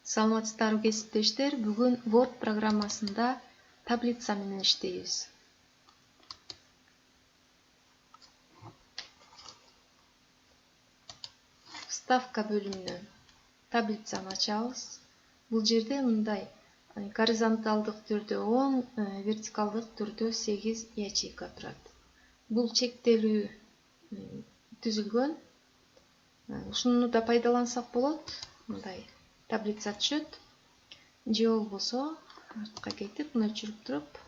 Саламатсыздарбы кесиптештер. Бүгүн Word программасында таблица менен иштейбиз. Вставка бөлүмүнөн таблицаны ачабыз. Бул жерде мындай горизонталдык түрдө 10, вертикалдык түрдө 8 ячейка турат. Бул чектелүү түзүлгөн. Ушуну да пайдалансак болот. Мындай таблица түшөт. Же болбосо артка кетип, мына өчүрүп туруп,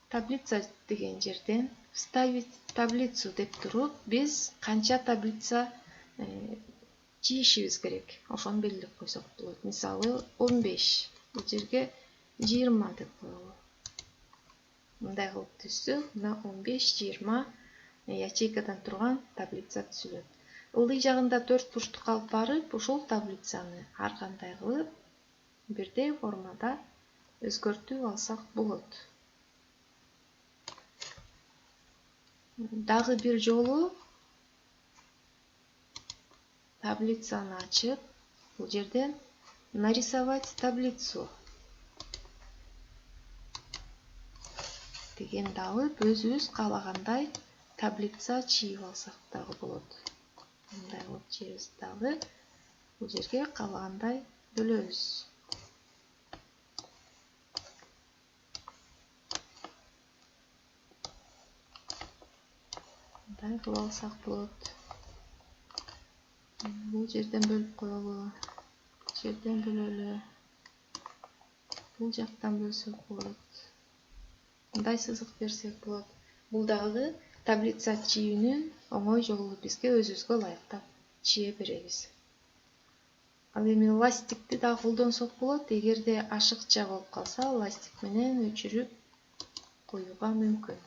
таблица деген жерден вставить таблицу деп туруп, биз канча таблица чийишибиз керек. Ошону белгилеп койсок болот. Мисалы 15. Бул жерге 20 деп коелу. Мындай кылып түзсөк, мына 15-20 ячейкадан турган таблица түзүлөт. Ылдый жагында 4 бурчтук алып барып, ушул таблицаны ар кандай кылып бирдей формада өзгөртүп алсак болот. Дагы бир жолу таблицаны ачып, бул жерден нарисовать таблицу дегенди алып, өзүбүз каалагандай таблица чийип алсак дагы болот. Мындай кылып чийебиз дагы. Бул жерге каалагандай бөлөбүз. Мындай кылып алсак болот. Бул жерден бөлүп коелу. Бул жерден бөлөлү. Бул жактан бөлсөк болот. Мындай сызык берсек болот. Бул дагы таблица чийүүнүн оңой жолу, бизге өзүбүзгө ылайыктап чие беребиз. Ал эми ластикти да колдонсок болот. Эгерде ашыкча болуп калса, ластик менен өчүрүп коюуга мүмкүн.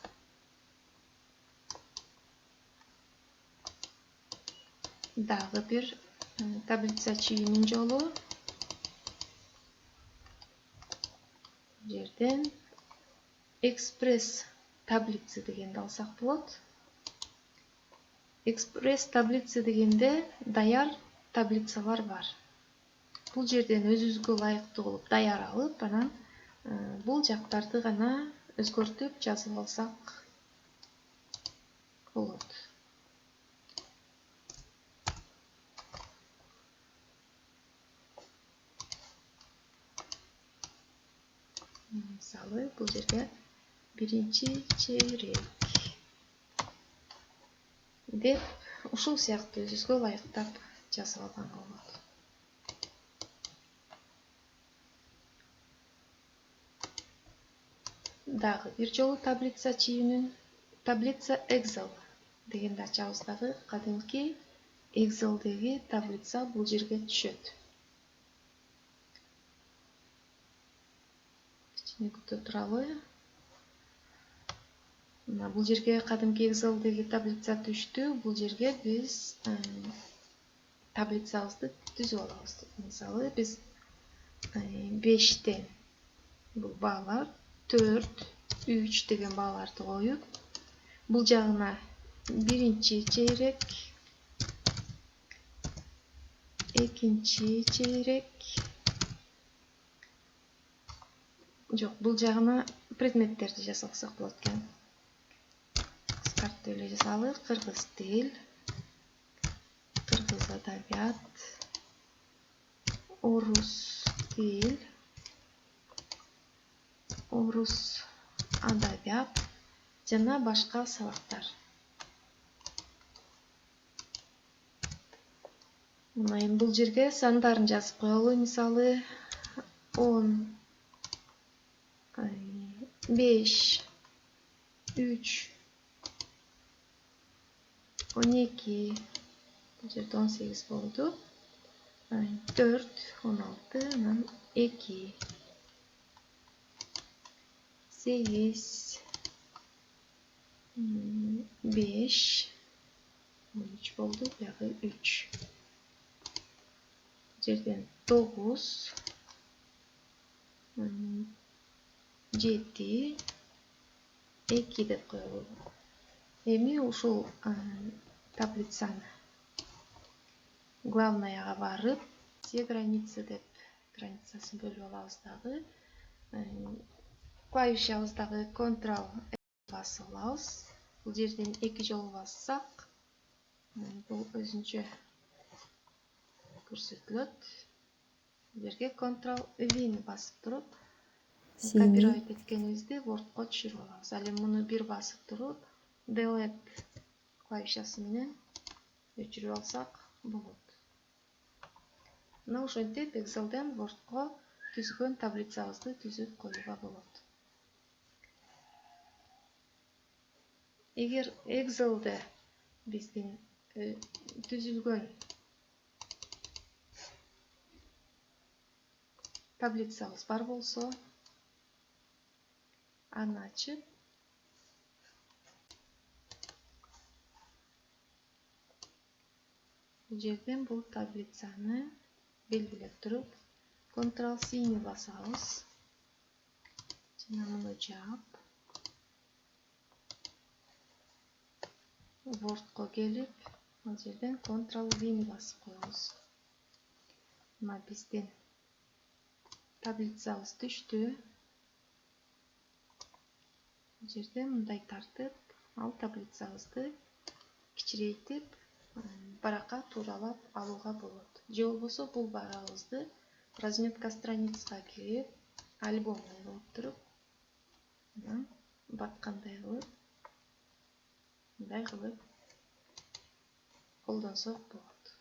Дагы бир таблица чийүүнүн жолу. Жерден экспресс таблицы дегенди алсак болот. Экспресс таблицы дегенде даяр таблицалар бар. Бул жерден өзүбүзгө ылайыктуу кылып даяр алып, анан бул жактарды гана өзгөртүп жазып алсак болот. Мисалы, бул жерге биринчи чейрек деп ушул сыяктуу өзүбүзгө ылайыктап жазып алганга болот. Дагы бир жолу таблица чийүүнүн таблица Excel дегенди ачабыз. Дагы кадимки Excel'деги таблица бул жерге түшөт. Кичине күтө туралы. Мына бул жерге кадимки Excel'деги таблица түштү. Бул жерге биз таблицабызды түзүп алабыз. Мисалы, биз 5тен бул баалар 4, 3 деген бааларды коюп, бул жагына биринчи чейрек, экинчи чейрек, жок, бул жагына предметтерди жасасак болот экен. Кыскартып эле жазалы. Кыргыз тил, кыргыз адабият, орус тил, орус адабият жана башка сабактар. Мына эми бул жерге сандарын жазып коелу. Мисалы 10, 5, 3, 12, бул жерде 18 болду. 4, 16, анан 2, 8, 5, 13 болду, бuyагы 3. Жерден 9, 7, 2 деп коелу. Эми ушул таблицаны главныйга барып, все границы деп границасын бөлүп алабыз дагы. Клавишабыздагы Ctrl басып алабыз. Бул жерден 2 жолу бассак, бул өзүнчө көрсөтүлөт. Бул жерге Ctrl V басып туруп, копирайт эткенибизди Word'ко түшүрүп алабыз. Ал эми муну бир басып туруп, Delete клавишасы менен өчүрүп алсак болот. Мына ошентип Excel'den Word'ко түзгөн таблицабызды түзүп коюуга болот. Эгер Excel'де биздин түзүлгөн таблицабыз бар болсо, аны ачып, бул жерден бул таблицаны белгилеп туруп, Ctrl-C басабыз. Жана муну жаап, Word'ко келип, бул жерден Ctrl-V басып коебуз. Мына биздин таблицабыз түштү. Бул жерден мындай тартып, ал таблицабызды кичирейтип, баракка тууралап алууга болот. Же болбосо бул барабызды разметка страницага кирип, альбомдой кылып туруп, баткандай кылып, мындай кылып колдонсок болот.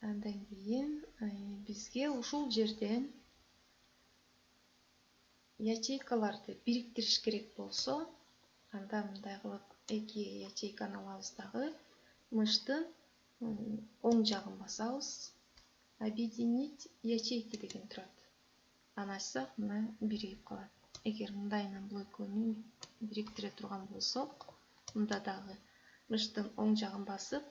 Андан кийин бизге ушул жерден ячейкаларды бириктириш керек болсо, анда мындай кылып 2 ячейканы алабыз дагы, мыштын оң жагын басабыз. Объединить ячейки деген турат. Аны ачсак, мына биригип калат. Эгер мындайынан бул экөөнү бириктире турган болсок, мында дагы мыштын оң жагын басып,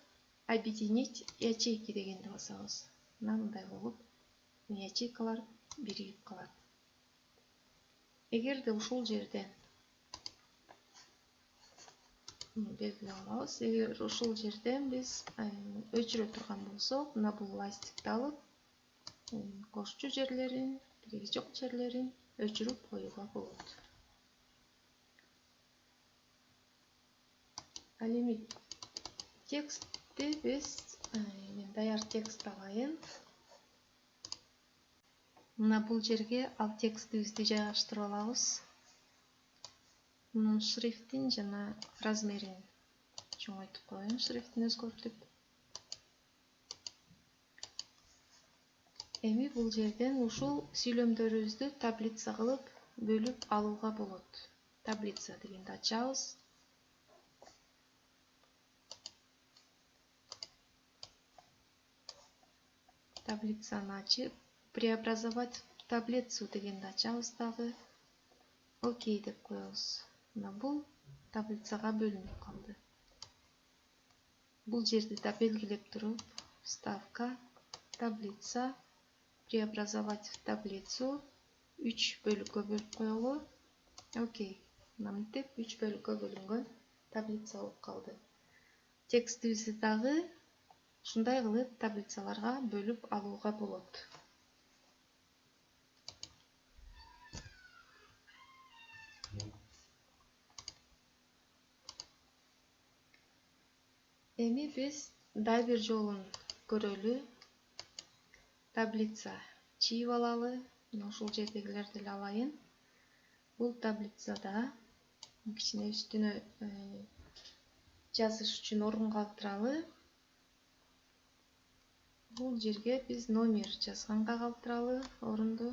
объединить ячейки дегенди басабыз. Мына мындай болуп, ячейкалар биригип калат. Эгерде ушул жерден белгилеп алабыз. Эгер ушул жерден биз өчүрө турган болсок, мына бул ластикти алып, кошчу жерлерин, кереги жок жерлерин өчүрүп коюуга болот. Ал эми текстти биз, мен даяр текст алайын. Мына бул жерге ал текстибизди жайгаштырып алабыз. Мунун шрифтин жана размерин чоңойтуп коеюн, шрифтин өзгөртүп. Эми бул жерден ушул сүйлөмдөрүбүздү таблица кылып бөлүп алууга болот. Таблица дегенди ачабыз. Таблицаны ачып, преобразовать в таблицу дегенди ачабыз дагы. Окей деп коебуз. Мына бул таблицага бөлүнүп калды. Бул жерди да белгилеп туруп, вставка, таблица, преобразовать в таблицу 3 бөлүккө бөлүп коелу. Окей. Мынтип 3 бөлүккө бөлүнгөн таблица болуп калды. Текстибизди дагы ушундай кылып таблицаларга бөлүп алууга болот. Эми биз дагы бир жолун көрөлү. Таблица чийип алалы. Мына ушул жердегилерди эле алайын. Бул таблицада кичине үстүнө жазыш үчүн орун калтыралы. Бул жерге биз номер жазганга калтыралы орунду.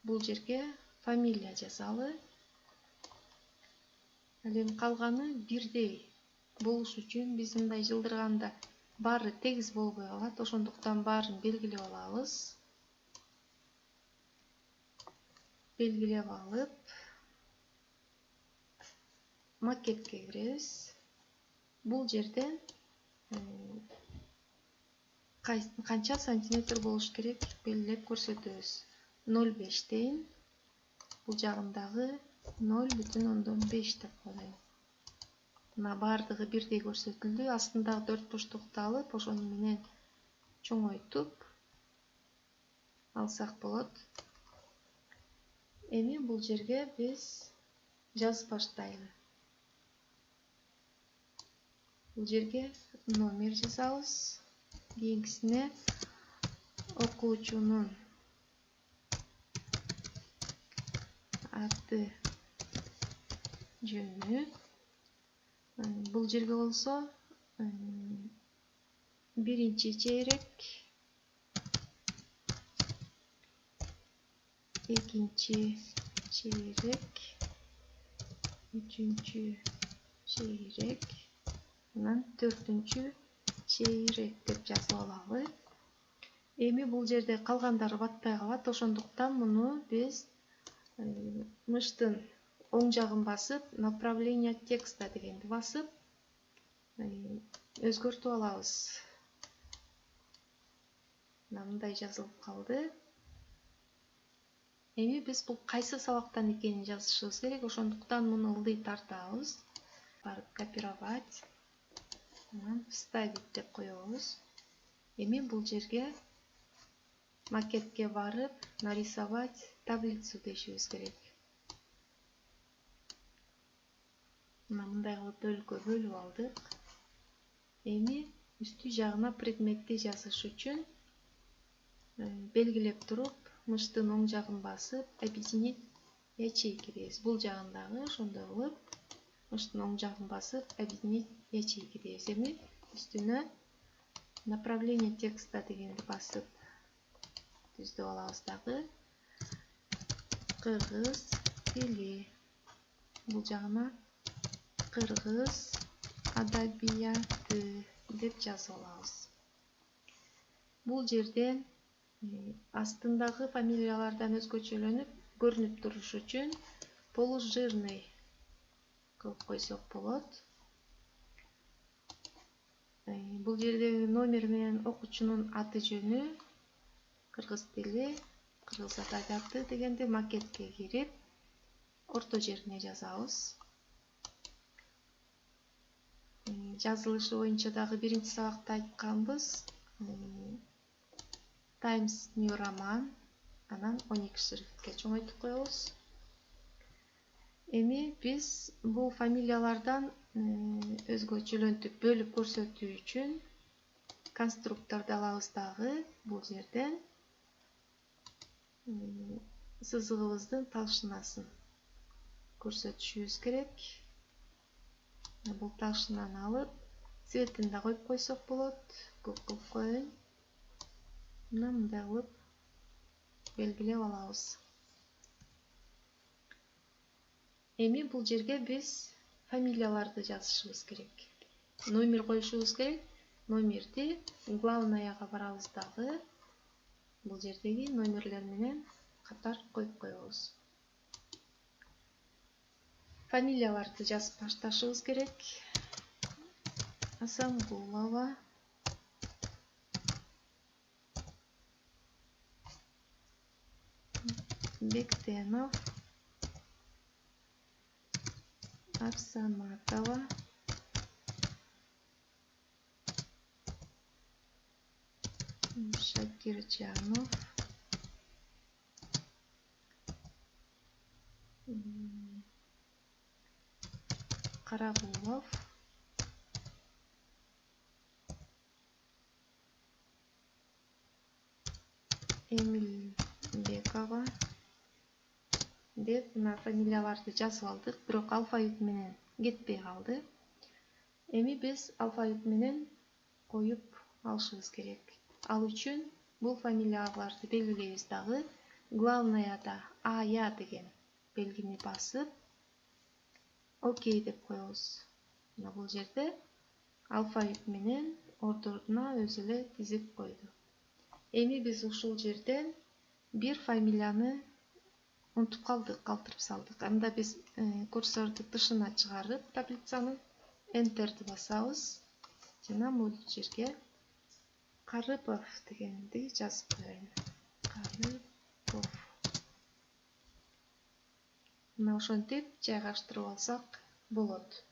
Бул жерге фамилия жазалы. Ал эми калганы бирдей болуш үчүн биз мындай жылдырганда баары тегиз болбой калат. Ошондуктан баарын белгилеп алабыз. Белгилеп алып, макетке киребиз. Бул жерден канча сантиметр болуш керек белгилеп көрсөтөбүз. 0,5 дейин. Бул жагындагы 0,5 деп коелу. Мына бардыгы бирдей көрсөтүлдү. Астындагы 4 буштукту алып, ошону менен чоңойтуп алсак болот. Эми бул жерге биз жазып баштайлы. Бул жерге номер жазабыз. Кийинкисине окуучунун аты, жөнү. Бул жерге болсо биринчи чейрек, экинчи чейрек, үчүнчү чейрек, анан 4-чү чейрек деп жазып алалы. Эми бул жерде калгандары батпай калат, ошондуктан муну биз мыштын оң жагын басып, направление текста дегенди басып, өзгөртүп алабыз. Мындай жазылып калды. Эми биз бул кайсы сабактан экенин жазышыбыз керек, ошондуктан муну ылдый тартабыз. Барып копировать, анан вставить деп коебуз. Эми бул жерге макетке барып, нарисовать таблицу дешибиз керек. Мындай кылып бөлүккө бөлүп алдык. Эми үстү жагына предметти жазыш үчүн белгилеп туруп, мыштын оң жагын басып, объединить ячейки дейбиз. Бул жагындагы ошондой кылып, мыштын оң жагын басып, объединить ячейки дейбиз. Эми үстүнө направление текста дегенди басып түздөп алабыз дагы. Кыргыз тили. Бул жагына кыргыз адабияты деп жазып алабыз. Бул жерден астындагы фамилиялардан өзгөчөлөнүп көрүнүп туруш үчүн полужирный кылып койсок болот. Бул жердеги номер менен окуучунун аты жөнү, кыргыз тили, кыргыз адабияты дегенди макетке кирип, орто жерине жазабыз. Жазылышы боюнча дагы биринчи сабакта айтканбыз. Times New Roman, анан 12 шрифтке чоңойтуп коебуз. Эми биз бул фамилиялардан өзгөчөлөнтүп бөлүп көрсөтүү үчүн конструкторду алабыз дагы. Бул жерден сызыгыбыздын талшынасын көрсөтүшүбүз керек. Бул талшынаны алып, цветин да коюп койсок болот. Көк кылып коеюн. Мындай кылып белгилеп алабыз. Эми бул жерге биз фамилияларды жазышыбыз керек. Номер коюшубуз керек. Номерди главныйга барабыз дагы. Бул жердеги номерлер менен катар коюп коебуз. Фамилияларды жазып башташыбыз керек. Асангулова, Бектенов, Арсаматова, Шакиржанов, Карагулов, Эмилбекова деп мына фамилияларды жазып алдык, бирок алфавит менен кетпей калды. Эми биз алфавит менен коюп алышыбыз керек. Ал үчүн бул фамилияларды белгилейбиз дагы. Главныйда ая деген белгини басып, окей деп коебуз. Мына бул жерде алфавит менен ордуна өзү эле тизип койду. Эми биз ушул жерден бир фамилияны унутуп калдык, калтырып салдык. Анда биз курсорду тышына чыгарып, таблицанын Enter'ди басабыз. Жана бул жерге Карыпов дегенди жазып коеюн. Карыпов. Мына ошентип жайгаштырып алсак болот.